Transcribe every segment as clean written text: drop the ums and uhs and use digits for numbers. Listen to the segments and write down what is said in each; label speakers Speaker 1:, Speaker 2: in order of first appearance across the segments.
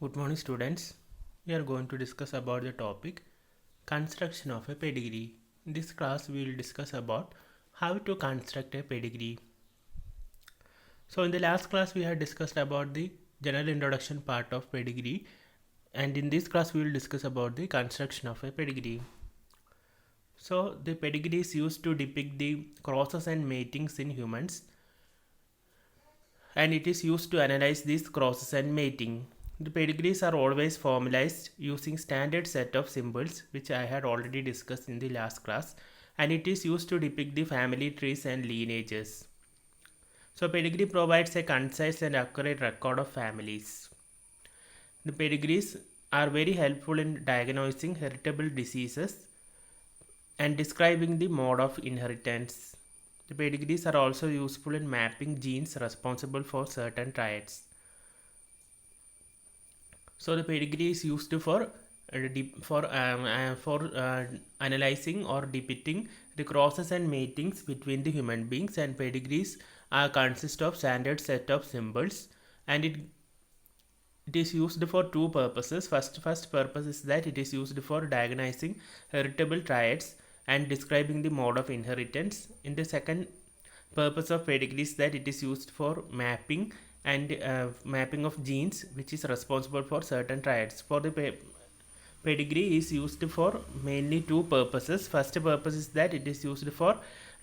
Speaker 1: Good morning, students. We are going to discuss about the topic construction of a pedigree. In this class, we will discuss about how to construct a pedigree. So, in the last class, we had discussed about the general introduction part of pedigree, and in this class, we will discuss about the construction of a pedigree. So, the pedigree is used to depict the crosses and matings in humans, and it is used to analyze these crosses and mating. The pedigrees are always formalized using standard set of symbols which I had already discussed in the last class, and it is used to depict the family trees and lineages. So pedigree provides a concise and accurate record of families. The pedigrees are very helpful in diagnosing heritable diseases and describing the mode of inheritance. The pedigrees are also useful in mapping genes responsible for certain traits. So the pedigree is used for analyzing or depicting the crosses and matings between the human beings, and pedigrees consist of standard set of symbols, and it is used for two purposes. First purpose is that it is used for diagnosing heritable traits and describing the mode of inheritance. In the second purpose of pedigree is that it is used for mapping and mapping of genes which is responsible for certain traits. For the pedigree is used for mainly two purposes. First purpose is that it is used for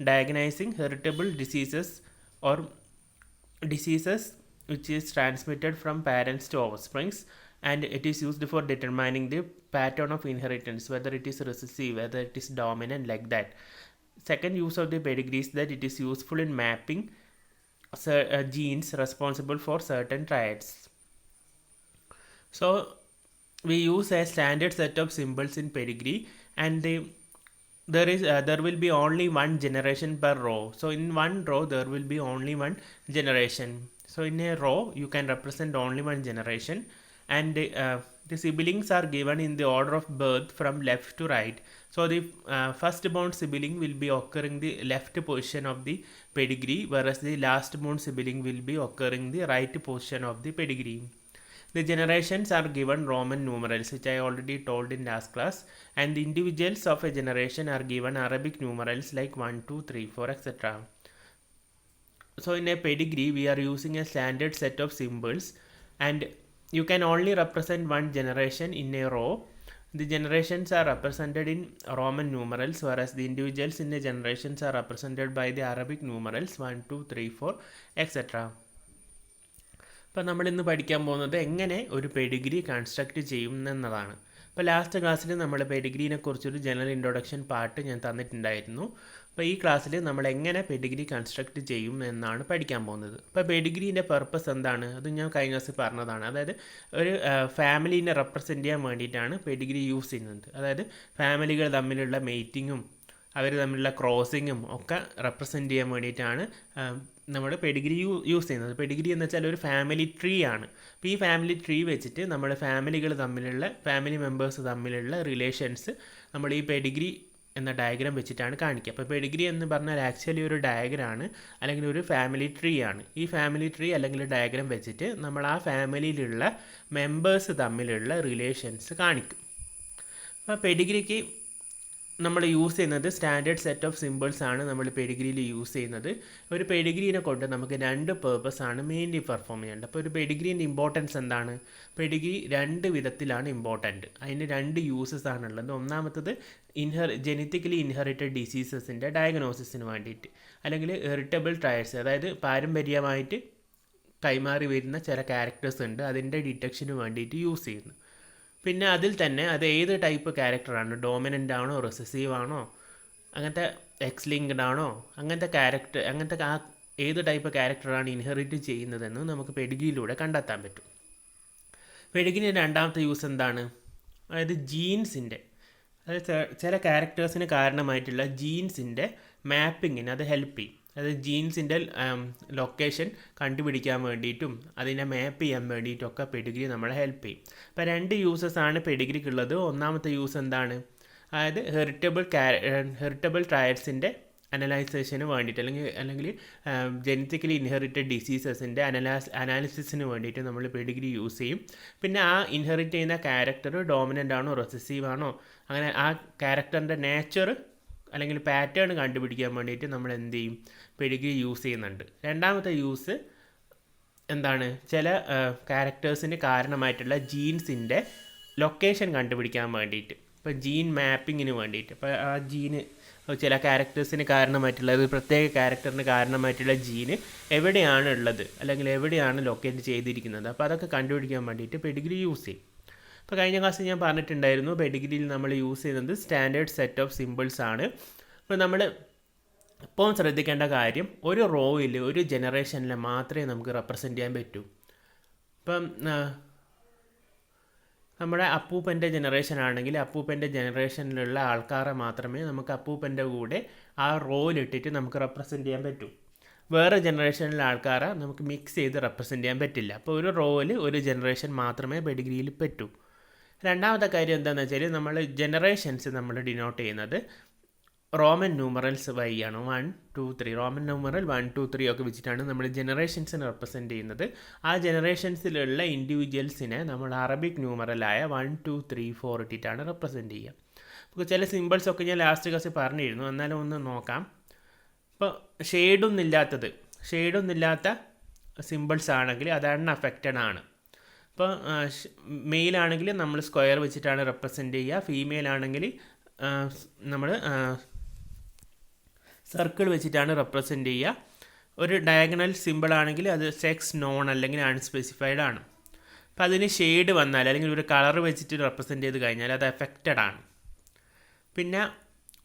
Speaker 1: diagnosing heritable diseases or diseases which is transmitted from parents to offsprings, and it is used for determining the pattern of inheritance, whether it is recessive, whether it is dominant, like that. Second use of the pedigree is that it is useful in mapping genes responsible for certain traits. So we use a standard set of symbols in pedigree, and there will be only one generation per row. So in one row there will be only one generation. So in a row you can represent only one generation, and the siblings are given in the order of birth from left to right. So the first born sibling will be occurring the left position of the pedigree, whereas the last born sibling will be occurring the right position of the pedigree. The generations are given Roman numerals, which I already told in last class, and the individuals of a generation are given Arabic numerals like 1, 2, 3, 4, etc. So in a pedigree we are using a standard set of symbols, and you can only represent one generation in a row. The generations are represented in Roman numerals, whereas the individuals in the generations are represented by the Arabic numerals 1, 2, 3, 4, etc. അപ്പോൾ നമ്മൾ ഇന്ന് പഠിക്കാൻ പോകുന്നത് എങ്ങനെ ഒരു Pedigree construct ചെയ്യും എന്നതാണ്. അപ്പോൾ ലാസ്റ്റ് ക്ലാസ്സിൽ നമ്മൾ പെഡിഗ്രീനെ കുറിച്ചൊരു ജനറൽ ഇൻട്രൊഡക്ഷൻ പാർട്ട് ഞാൻ തന്നിട്ടുണ്ടായിരുന്നു. അപ്പോൾ ഈ ക്ലാസ്സിൽ നമ്മൾ എങ്ങനെ പെഡിഗ്രി കൺസ്ട്രക്റ്റ് ചെയ്യും എന്നാണ് പഠിക്കാൻ പോകുന്നത്. അപ്പോൾ പെഡിഗ്രീൻ്റെ പർപ്പസ് എന്താണ്, അത് ഞാൻ കഴിഞ്ഞ ക്ലാസ്സിൽ പറഞ്ഞതാണ്. അതായത് ഒരു ഫാമിലീനെ റെപ്രസെൻറ്റ് ചെയ്യാൻ വേണ്ടിയിട്ടാണ് പെഡിഗ്രി യൂസ് ചെയ്യുന്നത്. അതായത് ഫാമിലികൾ തമ്മിലുള്ള മേറ്റിങ്ങും അവർ തമ്മിലുള്ള ക്രോസിങ്ങും ഒക്കെ റെപ്രസെൻറ്റ് ചെയ്യാൻ വേണ്ടിയിട്ടാണ് നമ്മൾ പെഡിഗ്രി യൂസ് ചെയ്യുന്നത്. പെഡിഗ്രി എന്ന് വെച്ചാൽ ഒരു ഫാമിലി ട്രീ ആണ്. അപ്പോൾ ഈ ഫാമിലി ട്രീ വെച്ചിട്ട് നമ്മുടെ ഫാമിലികൾ തമ്മിലുള്ള ഫാമിലി മെമ്പേഴ്സ് തമ്മിലുള്ള റിലേഷൻസ് നമ്മൾ ഈ പെഡിഗ്രി എന്ന ഡയഗ്രാം വെച്ചിട്ടാണ് കാണിക്കുക. അപ്പോൾ പെഡിഗ്രി എന്ന് പറഞ്ഞാൽ ആക്ച്വലി ഒരു ഡയഗ്രാമാണ്, അല്ലെങ്കിൽ ഒരു ഫാമിലി ട്രീ ആണ്. ഈ ഫാമിലി ട്രീ അല്ലെങ്കിൽ ഡയഗ്രാം വെച്ചിട്ട് നമ്മൾ ആ ഫാമിലിയിലുള്ള മെമ്പേഴ്സ് തമ്മിലുള്ള റിലേഷൻസ് കാണിക്കും. അപ്പോൾ പെഡിഗ്രിക്ക് നമ്മൾ യൂസ് ചെയ്യുന്നത് സ്റ്റാൻഡേർഡ് സെറ്റ് ഓഫ് സിമ്പിൾസ് ആണ് നമ്മൾ പെഡിഗ്രിയിൽ യൂസ് ചെയ്യുന്നത്. ഒരു പെഡിഗ്രീനെ കൊണ്ട് നമുക്ക് രണ്ട് പേർപ്പസ് ആണ് മെയിൻലി പെർഫോം ചെയ്യേണ്ടത്. അപ്പോൾ ഒരു പെഡിഗ്രീൻ്റെ ഇമ്പോർട്ടൻസ് എന്താണ്? പെഡിഗ്രി രണ്ട് വിധത്തിലാണ് ഇമ്പോർട്ടൻറ്റ്. അതിന് രണ്ട് യൂസസ് ആണുള്ളത്. ഒന്നാമത്തത് ജെനറ്റിക്കലി ഇൻഹെറിറ്റഡ് ഡിസീസസിൻ്റെ ഡയഗ്നോസിസിന് വേണ്ടിയിട്ട്, അല്ലെങ്കിൽ ഹെറിറ്റബിൾ ട്രയൽസ്, അതായത് പാരമ്പര്യമായിട്ട് കൈമാറി വരുന്ന ചില ക്യാരക്ടേഴ്സ് ഉണ്ട്, അതിൻ്റെ ഡിറ്റക്ഷന് വേണ്ടിയിട്ട് യൂസ് ചെയ്യുന്നു. പിന്നെ അതിൽ തന്നെ അത് ഏത് ടൈപ്പ് ക്യാരക്ടറാണ്, ഡോമിനൻ്റ് ആണോ, റിസസീവ് ആണോ, അങ്ങനത്തെ എക്സ് ലിങ്ക്ഡ് ആണോ, അങ്ങനത്തെ ആ ഏത് ടൈപ്പ് ക്യാരക്ടറാണ് ഇൻഹെറിറ്റ് ചെയ്യുന്നതെന്ന് നമുക്ക് പെഡിഗ്രിയിലൂടെ കണ്ടെത്താൻ പറ്റും. പെഡിഗ്രിൻ്റെ രണ്ടാമത്തെ യൂസ് എന്താണ്? അതായത് ജീൻസിൻ്റെ, അതായത് ചില ക്യാരക്ടേഴ്സിന് കാരണമായിട്ടുള്ള ജീൻസിൻ്റെ മാപ്പിങ്ങിന് അത് ഹെൽപ്പ് ചെയ്യും. അതായത് ജീൻസിൻ്റെ ലൊക്കേഷൻ കണ്ടുപിടിക്കാൻ വേണ്ടിയിട്ടും അതിനെ മാപ്പ് ചെയ്യാൻ വേണ്ടിയിട്ടൊക്കെ പെഡിഗ്രി നമ്മളെ ഹെൽപ്പ് ചെയ്യും. അപ്പോൾ രണ്ട് യൂസസ് ആണ് പെഡിഗ്രിക്കുള്ളത്. ഒന്നാമത്തെ യൂസ് എന്താണ്? അതായത് ഹെറിറ്റബിൾ ട്രയൽസിൻ്റെ അനലൈസേഷന് വേണ്ടിയിട്ട് അല്ലെങ്കിൽ ജനറ്റിക്കലി ഇൻഹെറിറ്റഡ് ഡിസീസസിൻ്റെ അനാലിസിസിന് വേണ്ടിയിട്ട് നമ്മൾ പെഡിഗ്രി യൂസ് ചെയ്യും. പിന്നെ ആ ഇൻഹെറിറ്റ് ചെയ്യുന്ന ക്യാരക്ടർ ഡോമിനൻ്റ് ആണോ റെസസീവ് ആണോ, അങ്ങനെ ആ ക്യാരക്ടറിൻ്റെ നേച്ചർ അല്ലെങ്കിൽ പാറ്റേൺ കണ്ടുപിടിക്കാൻ വേണ്ടിയിട്ട് നമ്മൾ എന്ത് ചെയ്യും, പെഡിഗ്രി യൂസ് ചെയ്യുന്നുണ്ട്. രണ്ടാമത്തെ യൂസ് എന്താണ്, ചില ക്യാരക്ടേഴ്സിന് കാരണമായിട്ടുള്ള ജീൻസിൻ്റെ ലൊക്കേഷൻ കണ്ടുപിടിക്കാൻ വേണ്ടിയിട്ട്. ഇപ്പോൾ ജീൻ മാപ്പിങ്ങിന് വേണ്ടിയിട്ട്, ഇപ്പോൾ ആ ജീന് ചില ക്യാരക്ടേഴ്സിന് കാരണമായിട്ടുള്ള ഒരു പ്രത്യേക ക്യാരക്ടറിന് കാരണമായിട്ടുള്ള ജീന് എവിടെയാണ് ഉള്ളത് അല്ലെങ്കിൽ എവിടെയാണ് ലൊക്കേറ്റ് ചെയ്തിരിക്കുന്നത്, അപ്പോൾ അതൊക്കെ കണ്ടുപിടിക്കാൻ വേണ്ടിയിട്ട് പെഡിഗ്രി യൂസ് ചെയ്യും. ഇപ്പോൾ കഴിഞ്ഞ ക്ലാസ്സിൽ ഞാൻ പറഞ്ഞിട്ടുണ്ടായിരുന്നു, പെഡിഗ്രിയിൽ നമ്മൾ യൂസ് ചെയ്യുന്നത് സ്റ്റാൻഡേർഡ് സെറ്റ് ഓഫ് സിമ്പിൾസ് ആണ്. അപ്പോൾ നമ്മൾ ഇപ്പോൾ ശ്രദ്ധിക്കേണ്ട കാര്യം, ഒരു റോയിൽ ഒരു ജനറേഷനിൽ മാത്രമേ നമുക്ക് റെപ്രസെൻ്റ് ചെയ്യാൻ പറ്റൂ. ഇപ്പം നമ്മുടെ അപ്പൂപ്പൻ്റെ ജനറേഷൻ ആണെങ്കിൽ അപ്പൂപ്പൻ്റെ ജനറേഷനിലുള്ള ആൾക്കാരെ മാത്രമേ നമുക്ക് അപ്പൂപ്പൻ്റെ കൂടെ ആ റോയിലിട്ടിട്ട് നമുക്ക് റെപ്രസെൻ്റ് ചെയ്യാൻ പറ്റൂ. വേറെ ജനറേഷനിലെ ആൾക്കാരെ നമുക്ക് മിക്സ് ചെയ്ത് റെപ്രസെൻ്റ് ചെയ്യാൻ പറ്റില്ല. അപ്പോൾ ഒരു റോയിൽ ഒരു ജനറേഷൻ മാത്രമേ പെഡിഗ്രിയിൽ പറ്റൂ. രണ്ടാമത്തെ കാര്യം എന്താണെന്ന് വെച്ചാൽ, നമ്മൾ ജനറേഷൻസ് നമ്മൾ ഡിനോട്ട് ചെയ്യുന്നത് റോമൻ ന്യൂമറൽസ് വൈ ആണ്. 1, 2, 3 റോമൻ ന്യൂമറൽ 1, 2, 3 ഒക്കെ വെച്ചിട്ടാണ് നമ്മൾ ജനറേഷൻസിനെ റെപ്രസെൻറ്റ് ചെയ്യുന്നത്. ആ ജനറേഷൻസിലുള്ള ഇൻഡിവിജ്വൽസിനെ നമ്മൾ അറബിക് ന്യൂമറലായ 1, 2, 3, 4 ഇട്ടിട്ടാണ് റെപ്രസെൻറ്റ് ചെയ്യുക. അപ്പോൾ ചില സിമ്പിൾസൊക്കെ ഞാൻ ലാസ്റ്റ് ക്ലാസ്സിൽ പറഞ്ഞിരുന്നു, എന്നാലും ഒന്ന് നോക്കാം. ഇപ്പോൾ ഷെയ്ഡൊന്നുമില്ലാത്ത സിമ്പിൾസ് ആണെങ്കിൽ അത് അൺഅഫക്റ്റഡ് ആണ്. ഇപ്പോൾ മെയിൽ ആണെങ്കിൽ നമ്മൾ സ്ക്വയർ വെച്ചിട്ടാണ് റെപ്രസെൻറ്റ് ചെയ്യുക, ഫീമെയിൽ ആണെങ്കിൽ നമ്മൾ സർക്കിൾ വെച്ചിട്ടാണ് റെപ്രസെൻറ്റ് ചെയ്യുക. ഒരു ഡയഗണൽ സിമ്പിൾ ആണെങ്കിൽ അത് സെക്സ് നോൺ അല്ലെങ്കിൽ അൺസ്പെസിഫൈഡ് ആണ്. അപ്പോൾ അതിന് ഷെയ്ഡ് വന്നാൽ അല്ലെങ്കിൽ ഒരു കളർ വെച്ചിട്ട് റെപ്രസെൻറ്റ് ചെയ്ത് കഴിഞ്ഞാൽ അത് എഫക്റ്റഡ് ആണ്. പിന്നെ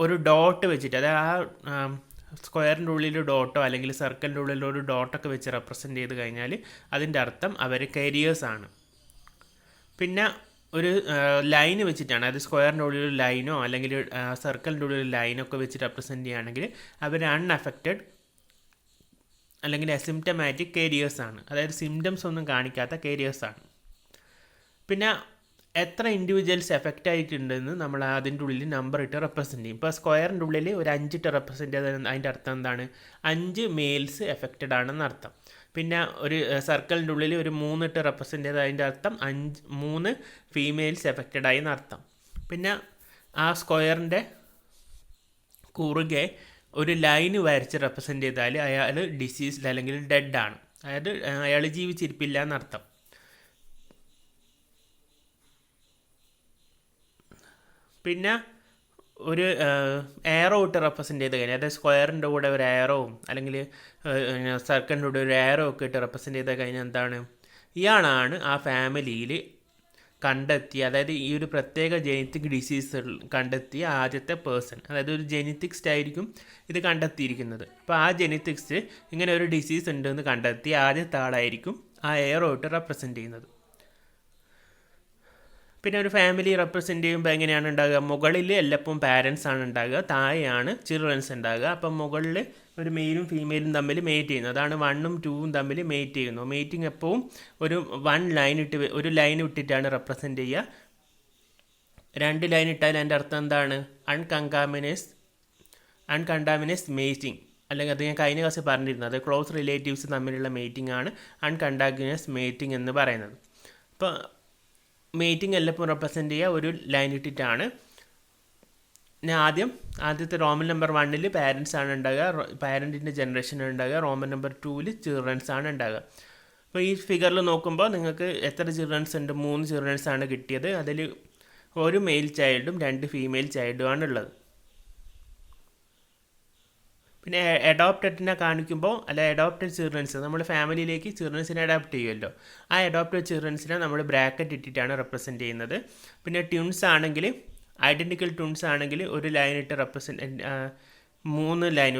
Speaker 1: ഒരു ഡോട്ട് വെച്ചിട്ട്, അതായത് ആ സ്ക്വയറിൻ്റെ ഉള്ളിൽ ഡോട്ടോ അല്ലെങ്കിൽ സർക്കിളിൻ്റെ ഉള്ളിൽ ഒരു ഡോട്ടൊക്കെ വെച്ച് റെപ്രസെൻറ്റ് ചെയ്ത് കഴിഞ്ഞാൽ അതിൻ്റെ അർത്ഥം അവർ കരിയേഴ്സാണ്. പിന്നെ ഒരു ലൈന് വെച്ചിട്ടാണ്, അത് സ്ക്വയറിൻ്റെ ഉള്ളിൽ ഒരു ലൈനോ അല്ലെങ്കിൽ സർക്കിളിൻ്റെ ഉള്ളിൽ ഒരു ലൈനൊക്കെ വെച്ച് റെപ്രസെൻറ്റ് ചെയ്യുകയാണെങ്കിൽ അവർ അൺഅഫക്റ്റഡ് അല്ലെങ്കിൽ അസിംറ്റമാറ്റിക് കേരിയേഴ്സാണ്, അതായത് സിംറ്റംസ് ഒന്നും കാണിക്കാത്ത കേരിയേഴ്സാണ്. പിന്നെ എത്ര ഇൻഡിവിജ്വൽസ് എഫക്റ്റ് ആയിട്ടുണ്ടെന്ന് നമ്മൾ അതിൻ്റെ ഉള്ളിൽ നമ്പർ ഇട്ട് റെപ്രസെൻറ്റ് ചെയ്യും. ഇപ്പോൾ സ്ക്വയറിൻ്റെ ഉള്ളിൽ ഒരു 5 ഇട്ട് റെപ്രസെൻറ്റ് ചെയ്താൽ അതിൻ്റെ അർത്ഥം എന്താണ്, 5 മെയിൽസ് എഫക്റ്റഡ് ആണെന്ന് അർത്ഥം. പിന്നെ ഒരു സർക്കിളിൻ്റെ ഉള്ളിൽ ഒരു 3 ഇട്ട് റെപ്രസെൻറ്റ് ചെയ്താൽ അതിൻ്റെ അർത്ഥം 3 ഫീമെയിൽസ് എഫക്റ്റഡ് ആയി എന്നർത്ഥം. പിന്നെ ആ സ്ക്വയറിൻ്റെ കുറുകെ ഒരു ലൈന് വരച്ച് റെപ്രസെൻറ്റ് ചെയ്താൽ അയാൾ ഡിസീസ്ഡ് അല്ലെങ്കിൽ ഡെഡ് ആണ്, അതായത് അയാൾ ജീവിച്ചിരിപ്പില്ല എന്നർത്ഥം. പിന്നെ ഒരു എയറോ ഇട്ട് റെപ്രസെൻറ്റ് ചെയ്ത് കഴിഞ്ഞാൽ, അതായത് സ്ക്വയറിൻ്റെ കൂടെ ഒരു എയറോവും അല്ലെങ്കിൽ സർക്കിളിൻ്റെ കൂടെ ഒരു എയറോ ഒക്കെ ഇട്ട് റെപ്രസെൻറ്റ് ചെയ്ത് കഴിഞ്ഞാൽ എന്താണ്, ഇയാളാണ് ആ ഫാമിലിയിൽ കണ്ടെത്തിയ, അതായത് ഈ ഒരു പ്രത്യേക ജെനറ്റിക് ഡിസീസ് കണ്ടെത്തിയ ആദ്യത്തെ പേഴ്സൺ, അതായത് ഒരു ജെനറ്റിക്സ്റ്റ് ആയിരിക്കും ഇത് കണ്ടെത്തിയിരിക്കുന്നത്. അപ്പോൾ ആ ജെനറ്റിക്സ്റ്റ് ഇങ്ങനെ ഒരു ഡിസീസ് ഉണ്ടെന്ന് കണ്ടെത്തിയ ആദ്യത്തെ ആളായിരിക്കും ആ എയറോ ഇട്ട് റെപ്രസെൻറ്റ് ചെയ്യുന്നത്. പിന്നെ ഒരു ഫാമിലി റെപ്രസെൻറ്റ് ചെയ്യുമ്പോൾ എങ്ങനെയാണ് ഉണ്ടാകുക, മുകളിൽ എല്ലപ്പം പാരൻസ് ആണ് ഉണ്ടാകുക, താഴെയാണ് ചിൽഡ്രൻസ് ഉണ്ടാകുക. അപ്പം മുകളിൽ ഒരു മെയിലും ഫീമെയിലും തമ്മിൽ മേറ്റ് ചെയ്യുന്നു, അതാണ് 1ഉം 2ഉം തമ്മിൽ മേറ്റ് ചെയ്യുന്നു. മേറ്റിംഗ് എപ്പോഴും ഒരു ഒരു ലൈൻ ഇട്ടിട്ടാണ് റെപ്രസെൻറ്റ് ചെയ്യുക. 2 ലൈൻ ഇട്ടാൽ അതിൻ്റെ അർത്ഥം എന്താണ്, അൺകണ്ടാമിനേസ് മേറ്റിംഗ്, അല്ലെങ്കിൽ അത് ഞാൻ കഴിഞ്ഞ ക്ലാസ്സിൽ പറഞ്ഞിരുന്നത് ക്ലോസ് റിലേറ്റീവ്സ് തമ്മിലുള്ള മേറ്റിംഗ് ആണ് അൺകണ്ടാമിനേസ് മേറ്റിംഗ് എന്ന് പറയുന്നത്. അപ്പോൾ മേറ്റിംഗ് എല്ലാം റെപ്രസെൻറ്റ് ചെയ്യുക ഒരു ലൈൻ ഇട്ടിട്ടാണ്. പിന്നെ ആദ്യത്തെ റോമൻ നമ്പർ 1ൽ പാരൻസ് ആണ് ഉണ്ടാകുക, പാരൻറ്റിൻ്റെ ജനറേഷൻ ഉണ്ടാകുക. റോമൻ നമ്പർ 2ൽ ചിൽഡ്രൻസ് ആണ് ഉണ്ടാകുക. അപ്പോൾ ഈ ഫിഗറിൽ നോക്കുമ്പോൾ നിങ്ങൾക്ക് എത്ര ചിൽഡ്രൻസ് ഉണ്ട്, 3 ചിൽഡ്രൻസ് ആണ് കിട്ടിയത്. അതിൽ ഒരു മെയിൽ ചൈൽഡും 2 ഫീമെയിൽ ചൈൽഡും ആണുള്ളത്. പിന്നെ അഡോപ്റ്റഡിനെ കാണിക്കുമ്പോൾ, അല്ല അഡോപ്റ്റഡ് ചിൽഡ്രൻസ്, നമ്മൾ ഫാമിലിയിലേക്ക് ചിൽഡ്രൻസിനെ അഡോപ്റ്റ് ചെയ്യുമല്ലോ, ആ അഡോപ്റ്റഡ് ചിൽഡ്രൻസിനെ നമ്മൾ ബ്രാക്കറ്റ് ഇട്ടിട്ടാണ് റെപ്രസെൻറ്റ് ചെയ്യുന്നത്. പിന്നെ ട്വിൻസ് ആണെങ്കിൽ, ഐഡൻറ്റിക്കൽ ട്വിൻസ് ആണെങ്കിൽ ഒരു ലൈൻ ഇട്ട് 3 ലൈൻ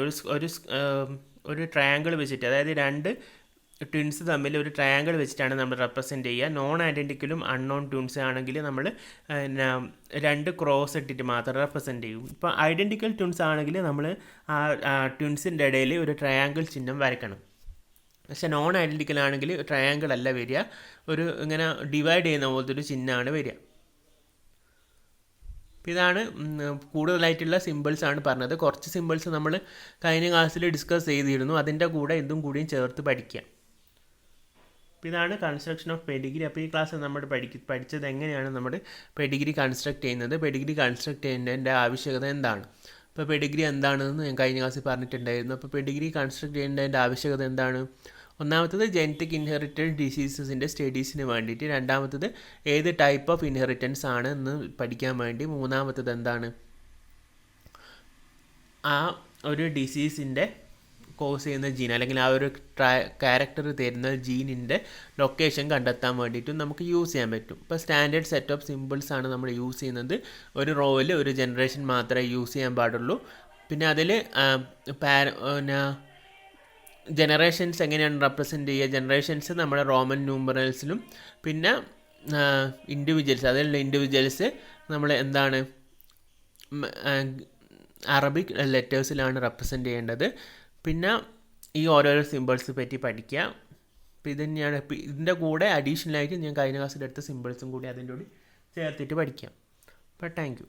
Speaker 1: ഒരു ട്രയാങ്കിൾ വെച്ചിട്ട്, അതായത് 2 ട്വിൻസ് തമ്മിൽ ഒരു ട്രയാങ്കിൾ വെച്ചിട്ടാണ് നമ്മൾ റെപ്രസെൻറ്റ് ചെയ്യുക. നോൺ ഐഡൻറ്റിക്കലും അൺനോൺ ട്വിൻസ് ആണെങ്കിൽ നമ്മൾ 2 ക്രോസ് ഇട്ടിട്ട് മാത്രം റെപ്രസെൻറ്റ് ചെയ്യും. ഇപ്പോൾ ഐഡൻറ്റിക്കൽ ട്വിൻസ് ആണെങ്കിൽ നമ്മൾ ആ ട്വിൻസിൻ്റെ ഇടയിൽ ഒരു ട്രയാങ്കിൾ ചിഹ്നം വരയ്ക്കണം. പക്ഷേ നോൺ ഐഡൻറ്റിക്കൽ ആണെങ്കിൽ ട്രയാങ്കിൾ അല്ല വരിക, ഒരു ഇങ്ങനെ ഡിവൈഡ് ചെയ്യുന്ന പോലത്തെ ഒരു ചിഹ്നമാണ് വരിക. അപ്പോൾ ഇതാണ് കൂടുതലായിട്ടുള്ള സിമ്പിൾസാണ് പറഞ്ഞത്. കുറച്ച് സിമ്പിൾസ് നമ്മൾ കഴിഞ്ഞ ക്ലാസ്സിൽ ഡിസ്കസ് ചെയ്തിരുന്നു, അതിൻ്റെ കൂടെ ഇതും കൂടിയും ചേർത്ത് പഠിക്കാം. അപ്പോൾ ഇതാണ് കൺസ്ട്രക്ഷൻ ഓഫ് പെഡിഗ്രി. അപ്പോൾ ഈ ക്ലാസ് നമ്മൾ പഠിച്ചത് എങ്ങനെയാണ് നമ്മൾ പെഡിഗ്രി കൺസ്ട്രക്ട് ചെയ്യുന്നത്, പെഡിഗ്രി കൺസ്ട്രക്ട് ചെയ്യുന്നതിൻ്റെ ആവശ്യകത എന്താണ്. അപ്പോൾ പെഡിഗ്രി എന്താണെന്ന് ഞാൻ കഴിഞ്ഞ ക്ലാസ്സിൽ പറഞ്ഞിട്ടുണ്ടായിരുന്നു. അപ്പോൾ പെഡിഗ്രി കൺസ്ട്രക്ട് ചെയ്യേണ്ടതിൻ്റെ ആവശ്യകത എന്താണ്? ഒന്നാമത്തത് ജനറ്റിക് ഇൻഹെറിറ്റഡ് ഡിസീസസിൻ്റെ സ്റ്റഡീസിന് വേണ്ടിയിട്ട്, രണ്ടാമത്തത് ഏത് ടൈപ്പ് ഓഫ് ഇൻഹെറിറ്റൻസ് ആണ് എന്ന് പഠിക്കാൻ വേണ്ടി, മൂന്നാമത്തത് എന്താണ് ആ ഒരു ഡിസീസിൻ്റെ കോസ് ചെയ്യുന്ന ജീൻ അല്ലെങ്കിൽ ആ ഒരു ക്യാരക്ടർ തരുന്ന ജീനിൻ്റെ ലൊക്കേഷൻ കണ്ടെത്താൻ വേണ്ടിയിട്ടും നമുക്ക് യൂസ് ചെയ്യാൻ പറ്റും. ഇപ്പോൾ സ്റ്റാൻഡേർഡ് സെറ്റ് ഓഫ് സിമ്പിൾസ് ആണ് നമ്മൾ യൂസ് ചെയ്യുന്നത്. ഒരു റോയിൽ ഒരു ജനറേഷൻ മാത്രമേ യൂസ് ചെയ്യാൻ പാടുള്ളൂ. പിന്നെ അതിൽ പിന്നെ ജനറേഷൻസ് എങ്ങനെയാണ് റെപ്രസെൻറ്റ് ചെയ്യുക? ജനറേഷൻസ് നമ്മുടെ റോമൻ ന്യൂമറൽസിലും പിന്നെ ഇൻഡിവിജ്വൽസ്, അതിലുള്ള ഇൻഡിവിജ്വൽസ് നമ്മൾ എന്താണ് അറബിക് ലെറ്റേഴ്സിലാണ് റെപ്രസെൻറ്റ് ചെയ്യേണ്ടത്. പിന്നെ ഈ ഓരോരോ സിമ്പിൾസ് പറ്റി പഠിക്കുക. അപ്പോൾ ഇത് തന്നെയാണ്. ഇതിൻ്റെ കൂടെ അഡീഷണലായിട്ട് ഞാൻ കഴിഞ്ഞ ക്ലാസ്സിൽ എടുത്ത സിമ്പിൾസും കൂടി അതിൻ്റെ കൂടി ചേർത്തിട്ട് പഠിക്കാം. അപ്പോൾ താങ്ക് യു.